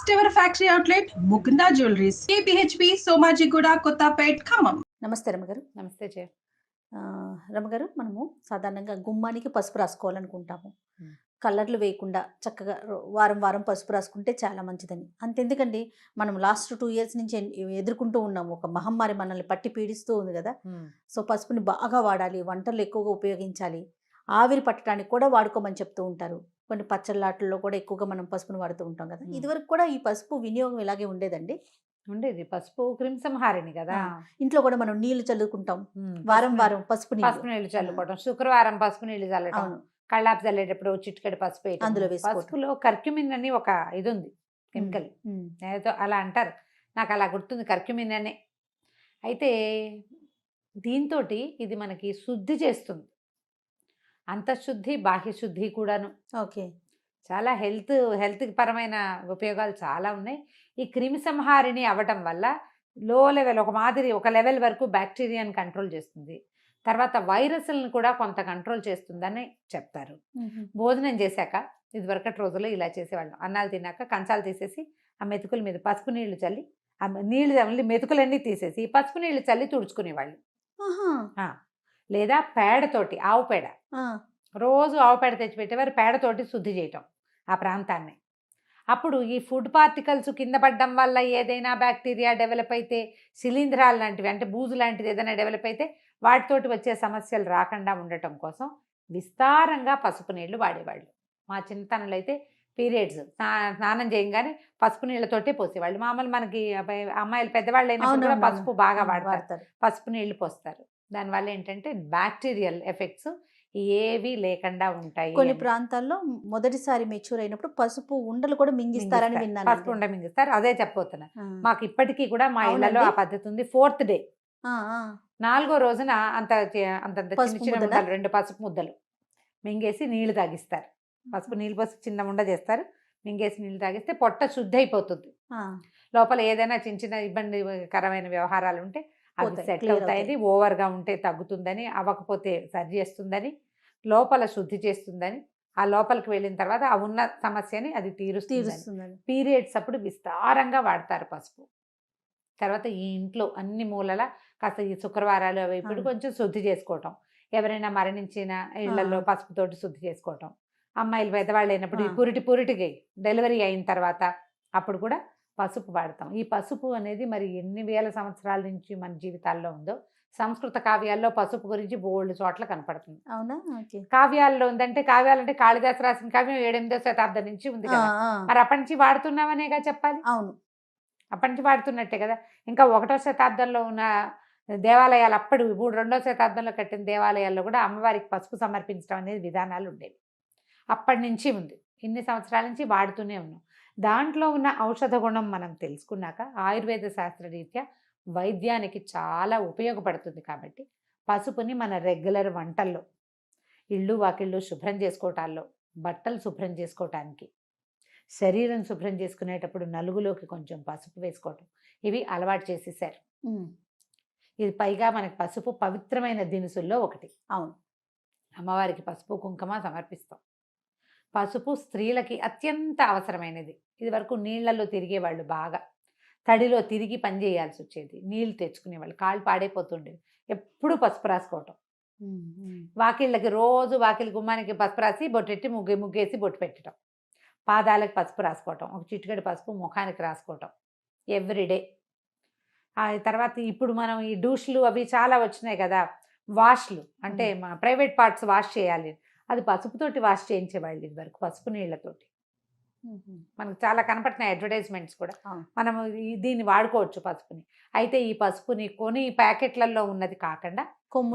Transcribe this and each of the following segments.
First ever factory outlet Mukunda jewelleries KPHP Somajiguda Kothapet Khammam. నమస్తే రమగారు. నమస్తే జయ. రమగారు, మనము సాధారణంగా గుమ్మానికి పసుపు రాసుకోవాలనుకుంటాము. మ్మ్. కలర్లు వేయకుండా చక్కగా వారం వారం పసుపు రాసుకుంటే చాలా మంచిదని. అంతెందుకండి, మనం లాస్ట్ 2 years నుంచి ఎదుర్కొంటూ ఉన్నాము. ఒక మహమ్మారి మనల్ని పట్టి పీడిస్తూ ఉంది కదా. సో పసుపుని బాగా వాడాలి, వంటలు ఎక్కువగా ఉపయోగించాలి, ఆవిరి పట్టడానికి కూడా వాడుకోమని చెప్తూ ఉంటారు. కొన్ని పచ్చళ్ళాటల్లో కూడా ఎక్కువగా మనం పసుపుని వాడుతూ ఉంటాం కదా. ఇదివరకు కూడా ఈ పసుపు వినియోగం ఇలాగే ఉండేదండి. ఉండేది. పసుపు క్రిమిసంహారిణి కదా. ఇంట్లో కూడా మనం నీళ్లు చల్లుకుంటాం, ఉమ్, వారం పసుపు వారం పసుపు పసుపు నీళ్లు చల్లుకోవడం, శుక్రవారం పసుపు నీళ్లు చల్లటం, అవును, కళ్ళాపు చల్లేటప్పుడు చిటికెడు పసుపు వేయటం. అందులో వేసుకోవటం. పసుపులో కర్క్యూమిన్ అని ఒక ఇది ఉంది, కెమికల్. ఏదో అలా అంటారు, నాకు అలా గుర్తుంది, కర్క్యూమిన్ అనే. అయితే దీంతో ఇది మనకి శుద్ధి చేస్తుంది, అంతఃశుద్ధి బాహ్య శుద్ధి కూడాను. ఓకే. చాలా హెల్త్ పరమైన ఉపయోగాలు చాలా ఉన్నాయి. ఈ క్రిమి సంహారిణి అవ్వటం వల్ల లో లెవెల్ ఒక లెవెల్ వరకు బ్యాక్టీరియాని కంట్రోల్ చేస్తుంది, తర్వాత వైరస్లను కూడా కొంత కంట్రోల్ చేస్తుందని చెప్తారు. భోజనం చేశాక ఇదివరకటి రోజుల్లో ఇలా చేసేవాళ్ళం, అన్నాలు తిన్నాక కంచాలు తీసేసి ఆ మెతుకుల మీద పసుపు నీళ్లు చల్లి, ఆ నీళ్లు చల్లి మెతుకులన్నీ తీసేసి పసుపు నీళ్లు చల్లి తుడుచుకునేవాళ్ళు. లేదా పేడతోటి, ఆవు పేడ, రోజు ఆవు పేడ తెచ్చిపెట్టేవారు, పేడతోటి శుద్ధి చేయటం ఆ ప్రాంతాన్ని. అప్పుడు ఈ ఫుడ్ పార్టికల్స్ కింద పడడం వల్ల ఏదైనా బ్యాక్టీరియా డెవలప్ అయితే, శిలీంధ్రాలు లాంటివి అంటే బూజు లాంటిది ఏదైనా డెవలప్ అయితే వాటితోటి వచ్చే సమస్యలు రాకుండా ఉండటం కోసం విస్తారంగా పసుపు నీళ్లు వాడేవాళ్ళు. మా చిన్నతనంలో అయితే పీరియడ్స్ స్నానం చేయగానే పసుపు నీళ్ళతోటే పోసేవాళ్ళు. మామూలు మనకి అమ్మాయిలు పెద్దవాళ్ళు అయినప్పుడు కూడా పసుపు బాగా వాడతారు, పసుపు నీళ్లు పోస్తారు. దానివల్ల ఏంటంటే బ్యాక్టీరియల్ ఎఫెక్ట్స్ ఏవి లేకుండా ఉంటాయి. కొన్ని ప్రాంతాల్లో మొదటిసారి మెచ్యూర్ అయినప్పుడు పసుపు ఉండలు కూడా మింగిస్తారని విన్నాను. పసుపు ఉండ మింగిస్తారు, అదే చెప్పబోతున్నా. మాకు ఇప్పటికీ కూడా మా ఇళ్లలో ఆ పద్ధతి ఉంది. 4th డే 4వ రోజున అంత చిన్న ముద్దలు, 2 పసుపు ముద్దలు మింగేసి నీళ్లు తాగిస్తారు. పసుపు నీళ్ళు పోసి చిన్న ఉండ చేస్తారు, మింగేసి నీళ్ళు తాగిస్తే పొట్ట శుద్ధి అయిపోతుంది. లోపల ఏదైనా చిన్న ఇబ్బందికరమైన వ్యవహారాలు ఉంటే అవి సెట్ అవుతాయి. ఓవర్గా ఉంటే తగ్గుతుందని, అవ్వకపోతే సరి చేస్తుందని, లోపల శుద్ధి చేస్తుందని, ఆ లోపలికి వెళ్ళిన తర్వాత ఆ ఉన్న సమస్యని అది తీరుస్తుంది. పీరియడ్స్ అప్పుడు విస్తారంగా వాడతారు పసుపు. తర్వాత ఈ ఇంట్లో అన్ని మూలల కాస్త ఈ శుక్రవారాలు అవి ఇప్పుడు కొంచెం శుద్ధి చేసుకోవటం, ఎవరైనా మరణించిన ఇళ్లలో పసుపుతోటి శుద్ధి చేసుకోవటం, అమ్మాయిలు పెద్దవాళ్ళు అయినప్పుడు ఈ పురిటికి డెలివరీ అయిన తర్వాత అప్పుడు కూడా పసుపు వాడతాం. ఈ పసుపు అనేది మరి ఎన్ని వేల సంవత్సరాల నుంచి మన జీవితాల్లో ఉందో. సంస్కృత కావ్యాల్లో పసుపు గురించి బోల్డ్ చోట్ల కనపడుతుంది. అవునా? కావ్యాల్లో ఉందంటే, కావ్యాలంటే కాళిదాసు రాసిన కావ్యం 7వ శతాబ్దం నుంచి ఉంది కదా. మరి అప్పటి నుంచి వాడుతున్నామనేగా చెప్పాలి. అవును, అప్పటి నుంచి వాడుతున్నట్టే కదా. ఇంకా 1వ శతాబ్దంలో ఉన్న దేవాలయాలు, అప్పుడు 2వ శతాబ్దంలో కట్టిన దేవాలయాల్లో కూడా అమ్మవారికి పసుపు సమర్పించడం అనేది విధానాలు ఉండేవి. అప్పటి నుంచి ఉంది, ఇన్ని సంవత్సరాల నుంచి వాడుతూనే ఉన్నాం. దాంట్లో ఉన్న ఔషధ గుణం మనం తెలుసుకున్నాక ఆయుర్వేద శాస్త్రరీత్యా వైద్యానికి చాలా ఉపయోగపడుతుంది. కాబట్టి పసుపుని మన రెగ్యులర్ వంటల్లో, ఇళ్ళు వాకిళ్ళు శుభ్రం చేసుకోవటాల్లో, బట్టలు శుభ్రం చేసుకోవటానికి, శరీరం శుభ్రం చేసుకునేటప్పుడు నలుగులోకి కొంచెం పసుపు వేసుకోవటం, ఇవి అలవాటు చేసేసారు. ఇది పైగా మనకి పసుపు పవిత్రమైన దినుసుల్లో ఒకటి. అవును, అమ్మవారికి పసుపు కుంకుమ సమర్పిస్తాం. పసుపు స్త్రీలకి అత్యంత అవసరమైనది. ఇది వరకు నీళ్లలో తిరిగేవాళ్ళు, బాగా తడిలో తిరిగి పని చేయాల్సి వచ్చేది, నీళ్లు తెచ్చుకునేవాళ్ళు, కాళ్ళు పాడైపోతుండేవి. ఎప్పుడు పసుపు రాసుకోవటం, వాకిళ్ళకి రోజు వాకిలి గుమ్మానికి పసుపు రాసి బొట్టెట్టి ముగ్గేసి బొట్టు పెట్టడం, పాదాలకు పసుపు రాసుకోవటం, ఒక చిటికెడు పసుపు ముఖానికి రాసుకోవటం ఎవ్రీడే. ఆ తర్వాత ఇప్పుడు మనం ఈ డూష్లు అవి చాలా వచ్చినాయి కదా, వాష్లు అంటే మా ప్రైవేట్ పార్ట్స్ వాష్ చేయాలి, అది పసుపుతోటి వాష్ చేయించేవాళ్ళు ఇది వరకు, పసుపు నీళ్లతోటి. మనకు చాలా కనపడుతున్నాయి అడ్వర్టైజ్మెంట్స్ కూడా. మనం దీన్ని వాడుకోవచ్చు పసుపుని. అయితే ఈ పసుపుని కొని ప్యాకెట్లలో ఉన్నది కాకుండా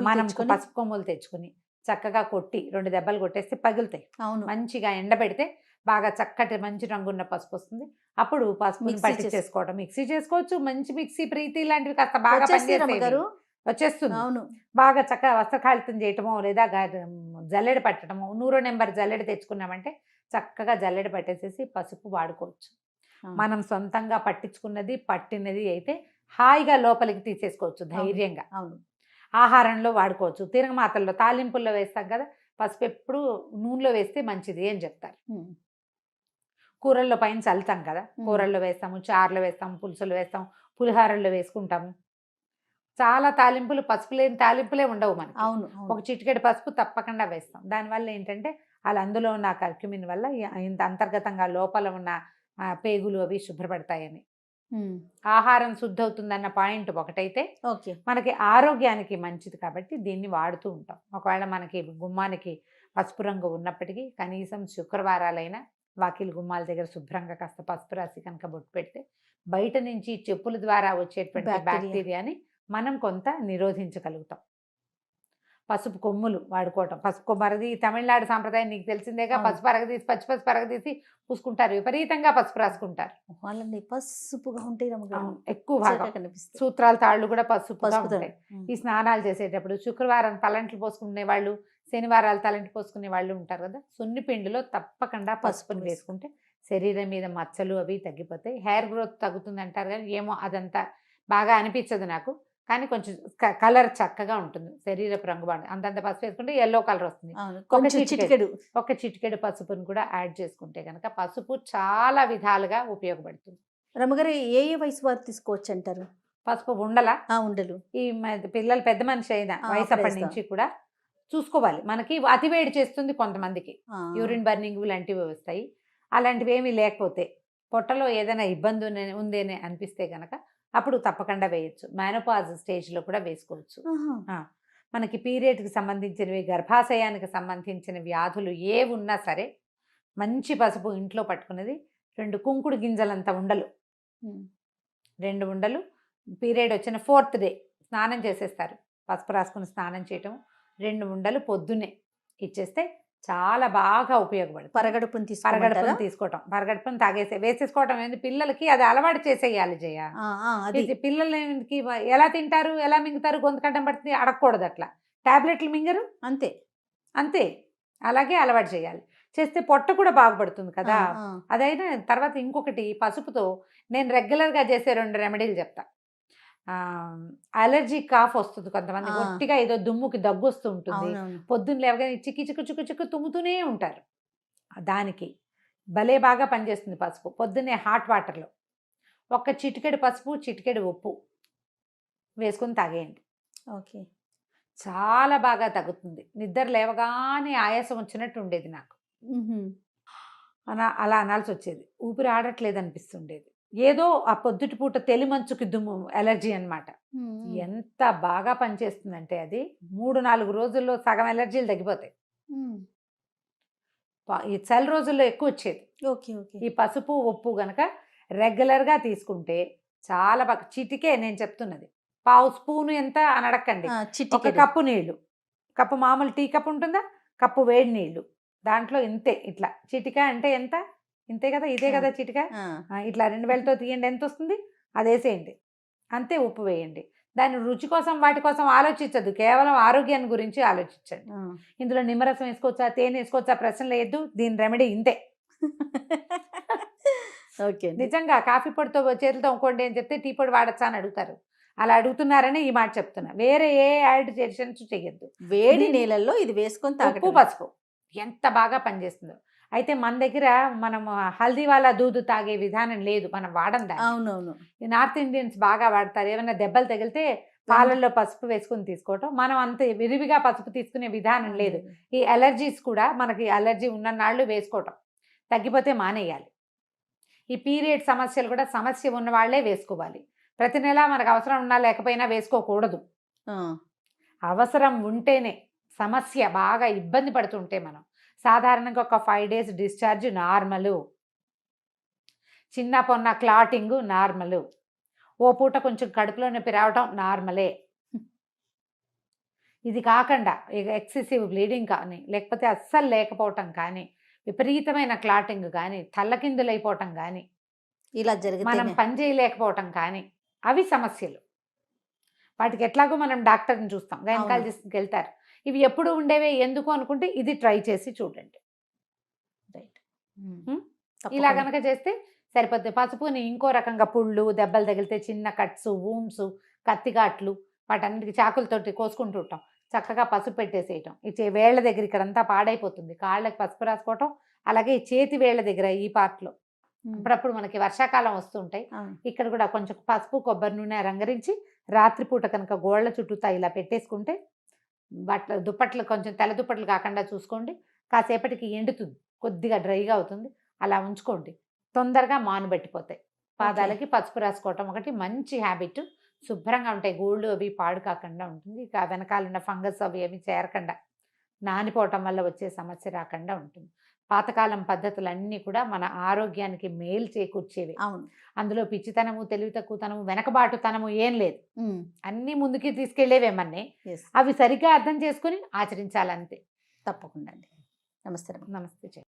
మనం పసుపు కొమ్ములు తెచ్చుకుని చక్కగా కొట్టి 2 దెబ్బలు కొట్టేస్తే పగులుతాయి. మంచిగా ఎండబెడితే బాగా చక్కటి మంచి రంగున్న పసుపు వస్తుంది. అప్పుడు పసుపుని పట్టించేసుకోవడం, మిక్సీ చేసుకోవచ్చు. మంచి మిక్సీ ప్రీతి లాంటివి కాస్త బాగా పనిచేసేవి వచ్చేస్తుంది. అవును, బాగా చక్కగా వస్త్రకాళితం చేయటమో, లేదా జల్లెడ పట్టడమో, 100వ నెంబర్ జల్లెడ తెచ్చుకున్నామంటే చక్కగా జల్లెడ పట్టేసేసి పసుపు వాడుకోవచ్చు. మనం సొంతంగా పట్టించుకున్నది పట్టినది అయితే హాయిగా లోపలికి తీసేసుకోవచ్చు ధైర్యంగా. అవును, ఆహారంలో వాడుకోవచ్చు, తిరగమాతల్లో తాలింపుల్లో వేస్తాం కదా, పసుపు ఎప్పుడు నూనెలో వేస్తే మంచిది అని చెప్తారు. కూరల్లో పైన చల్లుతాం కదా, కూరల్లో వేస్తాము, చారులో వేస్తాము, పులుసులో వేస్తాము, పులిహారల్లో వేసుకుంటాము. చాలా తాలింపులు, పసుపు లేని తాలింపులే ఉండవు మనకి. అవును ఒక చిటికెడు పసుపు తప్పకుండా వేస్తాం. దానివల్ల ఏంటంటే అలా అందులో ఉన్న కర్క్యూమిన్ వల్ల ఇంత అంతర్గతంగా లోపల ఉన్న పేగులు అవి శుభ్రపడతాయని. ఆహారం శుద్ధి అవుతుందన్న పాయింట్ ఒకటైతే ఓకే. మనకి ఆరోగ్యానికి మంచిది కాబట్టి దీన్ని వాడుతూ ఉంటాం. ఒకవేళ మనకి గుమ్మానికి పసుపు రంగు ఉన్నప్పటికీ కనీసం శుక్రవారాలైనా వాకిలి గుమ్మాల దగ్గర శుభ్రంగా కాస్త పసుపు రాసి కనుక బొట్టు పెడితే బయట నుంచి చెప్పుల ద్వారా వచ్చేటువంటి బ్యాక్టీరియాని మనం కొంత నిరోధించగలుగుతాం. పసుపు కొమ్ములు వాడుకోవటం, పసుపు కొమ్మరది తమిళనాడు సాంప్రదాయం నీకు తెలిసిందేగా. పసుపు అరగదీసి పసుపు అరగదీసి పూసుకుంటారు, విపరీతంగా పసుపు రాసుకుంటారు. వాళ్ళని పసుపుగా ఉంటాయి ఎక్కువ భాగం. సూత్రాల తాళ్ళు కూడా పసుపుగా ఉంటాయి. ఈ స్నానాలు చేసేటప్పుడు శుక్రవారం తలంట్లు పోసుకునే వాళ్ళు, శనివారాలు తలంటి పోసుకునే వాళ్ళు ఉంటారు కదా, సున్నిపిండిలో తప్పకుండా పసుపుని వేసుకుంటే శరీరం మీద మచ్చలు అవి తగ్గిపోతాయి. హెయిర్ గ్రోత్ తగ్గుతుంది అంటారు కానీ ఏమో అదంతా బాగా అనిపించదు నాకు. కానీ కొంచెం కలర్ చక్కగా ఉంటుంది, శరీరపు రంగు బాగుంటుంది. అంతంత పసుపు వేసుకుంటే ఎల్లో కలర్ వస్తుంది. ఒక చిటికెడు పసుపుని కూడా యాడ్ చేసుకుంటే కనుక పసుపు చాలా విధాలుగా ఉపయోగపడుతుంది. రమ్మగారు ఏ వయసు వారు తీసుకోవచ్చు అంటారు పసుపు? ఉండలు ఈ పిల్లలు పెద్ద మనిషి అయిన వయసు అప్పటి నుంచి కూడా చూసుకోవాలి. మనకి అతివేడి చేస్తుంది కొంతమందికి, యూరిన్ బర్నింగ్ లాంటివి వస్తాయి. అలాంటివి ఏమీ లేకపోతే పొట్టలో ఏదైనా ఇబ్బంది ఉందేనే అనిపిస్తే కనుక అప్పుడు తప్పకుండా వేయచ్చు. మెనోపాజ్ స్టేజ్లో కూడా వేసుకోవచ్చు. మనకి పీరియడ్కి సంబంధించినవి, గర్భాశయానికి సంబంధించిన వ్యాధులు ఏ ఉన్నా సరే మంచి పసుపు ఇంట్లో పట్టుకున్నది 2 కుంకుడు గింజలంత ఉండలు, 2 ఉండలు పీరియడ్ వచ్చిన 4th డే స్నానం చేసేస్తారు. పసుపు రాసుకుని స్నానం చేయటం, 2 ఉండలు పొద్దున్నే ఇచ్చేస్తే చాలా బాగా ఉపయోగపడుతుంది. పరగడుపుని తీసుకోవటం, పరగడుపుని వేసేసుకోవటం ఏంటి, పిల్లలకి అది అలవాటు చేసేయాలి జయ. పిల్లలకి ఎలా తింటారు, ఎలా మింగుతారు, గొంతుకడ్డం పడుతుంది, అడగకూడదు అట్లా. టాబ్లెట్లు మింగరు, అంతే అలాగే అలవాటు చేయాలి. చేస్తే పొట్ట కూడా బాగుపడుతుంది కదా. అదైనా తర్వాత ఇంకొకటి, పసుపుతో నేను రెగ్యులర్గా చేసే 2 రెమెడీలు చెప్తా. అలర్జీ కాఫ్ వస్తుంది కొంతమంది, గట్టిగా ఏదో దుమ్ముకి దగ్గు వస్తూ ఉంటుంది, పొద్దున్న లేవగానే చిక్కు తుమ్ముతూనే ఉంటారు. దానికి భలే బాగా పనిచేస్తుంది పసుపు. పొద్దున్నే హాట్ వాటర్లో 1 చిటికెడు పసుపు, చిటికెడు ఉప్పు వేసుకుని తాగేయండి. ఓకే, చాలా బాగా తగ్గుతుంది. నిద్ర లేవగానే ఆయాసం వచ్చినట్టు ఉండేది నాకు, అలా అనాల్సి వచ్చేది. ఊపిరి ఆడట్లేదు అనిపిస్తుండేది. ఏదో ఆ పొద్దుటి పూట తెలిమంచుకి దుమ్ము ఎలర్జీ అనమాట. ఎంత బాగా పనిచేస్తుందంటే అది 3-4 రోజుల్లో సగం ఎలర్జీలు తగ్గిపోతాయి. ఈ చలి రోజుల్లో ఎక్కువ వచ్చేది. ఈ పసుపు ఉప్పు గనక రెగ్యులర్గా తీసుకుంటే చాలా బాగా. చిటికే నేను చెప్తున్నది, 1/2 స్పూను ఎంత అని అడగండి. 1 కప్పు నీళ్లు, కప్పు మామూలు టీ కప్పు ఉంటుందా, కప్పు వేడి నీళ్లు, దాంట్లో ఇంతే. ఇట్లా చిటిక అంటే ఎంత, ఇంతే కదా, ఇదే కదా చిటిక. ఇట్లా 2 వేలతో తీయండి, ఎంత వస్తుంది అది వేసేయండి, అంతే. ఉప్పు వేయండి. దాని రుచి కోసం వాటి కోసం ఆలోచించద్దు, కేవలం ఆరోగ్యాన్ని గురించి ఆలోచించండి. ఇందులో నిమ్మరసం వేసుకోవచ్చా, తేనె వేసుకోవచ్చా ప్రశ్న లేదు. దీని రెమెడీ ఇంతే. ఓకే, నిజంగా కాఫీ పొడితో చేతులతో ఇంకోండి అని చెప్తే టీ పొడి వాడచ్చా అని అడుగుతారు. అలా అడుగుతున్నారని ఈ మాట చెప్తున్నా. వేరే ఏ యాడిషన్స్ చెయ్యొద్దు. వేడి నీళ్ళల్లో ఇది వేసుకొని ఉప్పు పసుపు ఎంత బాగా పనిచేస్తుందో. అయితే మన దగ్గర మనం హల్దీ వాళ్ళ దూదు తాగే విధానం లేదు, మనం వాడం దాన్ని. అవునవును, నార్త్ ఇండియన్స్ బాగా వాడతారు. ఏమైనా దెబ్బలు తగిలితే పాలల్లో పసుపు వేసుకుని తీసుకోవటం. మనం అంత విరివిగా పసుపు తీసుకునే విధానం లేదు. ఈ అలర్జీస్ కూడా మనకి అలర్జీ ఉన్న నాళ్ళు వేసుకోవటం, తగ్గిపోతే మానేయాలి. ఈ పీరియడ్ సమస్యలు కూడా సమస్య ఉన్న వాళ్ళే వేసుకోవాలి. ప్రతి నెల మనకు అవసరం ఉన్నా లేకపోయినా వేసుకోకూడదు. అవసరం ఉంటేనే. సమస్య బాగా ఇబ్బంది పడుతుంటే మనం సాధారణంగా ఒక 5 days డిశ్చార్జ్ నార్మలు, చిన్న పొన్న క్లాటింగ్ నార్మలు, ఓ పూట కొంచెం కడుపులో నొప్పి రావటం నార్మలే. ఇది కాకుండా ఎక్సెసివ్ బ్లీడింగ్ కానీ, లేకపోతే అస్సలు లేకపోవటం కానీ, విపరీతమైన క్లాటింగ్ కానీ, తల్లకిందులైపోవటం కానీ, ఇలా జరిగితే మనం పని చేయలేకపోవటం కానీ, అవి సమస్యలు. వాటికి ఎట్లాగో మనం డాక్టర్ని చూస్తాం, గైనకాలజిస్ట్కి వెళ్తారు. ఇవి ఎప్పుడు ఉండేవే ఎందుకు అనుకుంటే ఇది ట్రై చేసి చూడండి. రైట్, ఇలా కనుక చేస్తే సరిపోద్ది. పసుపుని ఇంకో రకంగా పుళ్ళు, దెబ్బలు తగిలితే చిన్న కట్స్, వూండ్స్, కత్తిగాట్లు, వాటన్నిటికి చాకులతోటి కోసుకుంటూ ఉంటాం. చక్కగా పసుపు పెట్టేసేయటం. ఈ వేళ్ల దగ్గర ఇక్కడంతా పాడైపోతుంది, కాళ్ళకి పసుపు రాసుకోవటం. అలాగే చేతి వేళ్ల దగ్గర ఈ పార్ట్లో అప్పుడప్పుడు మనకి వర్షాకాలం వస్తుంటాయి. అవును. ఇక్కడ కూడా కొంచెం పసుపు కొబ్బరి నూనె రంగరించి రాత్రిపూట కనుక గోళ్ళ చుట్టూతా ఇలా పెట్టేసుకుంటే దుప్పట్లు కొంచెం తెల్ల దుప్పట్లు కాకుండా చూసుకోండి. కాసేపటికి ఎండుతుంది, కొద్దిగా డ్రైగా అవుతుంది. అలా ఉంచుకోండి, తొందరగా మానుబెట్టిపోతాయి. పాదాలకి పసుపు రాసుకోవటం ఒకటి మంచి హ్యాబిట్. శుభ్రంగా ఉంటాయి, గోళ్ళు అవి పాడు కాకుండా ఉంటుంది. ఇక వెనకాల ఉన్న ఫంగస్ అవి ఏమి చేరకుండా నానిపోవటం వల్ల వచ్చే సమస్య రాకుండా ఉంటుంది. పాతకాలం పద్ధతులన్నీ కూడా మన ఆరోగ్యానికి మేలు చేకూర్చేవి. అవును. అందులో పిచ్చితనము, తెలివి తక్కువతనము, వెనకబాటుతనము ఏం లేదు. ఉమ్. అన్నీ ముందుకి తీసుకెళ్లేవేమన్నీ. Yes. అవి సరిగ్గా అర్థం చేసుకుని ఆచరించాలంతే. తప్పకుండా అండి. నమస్తే. నమస్తే.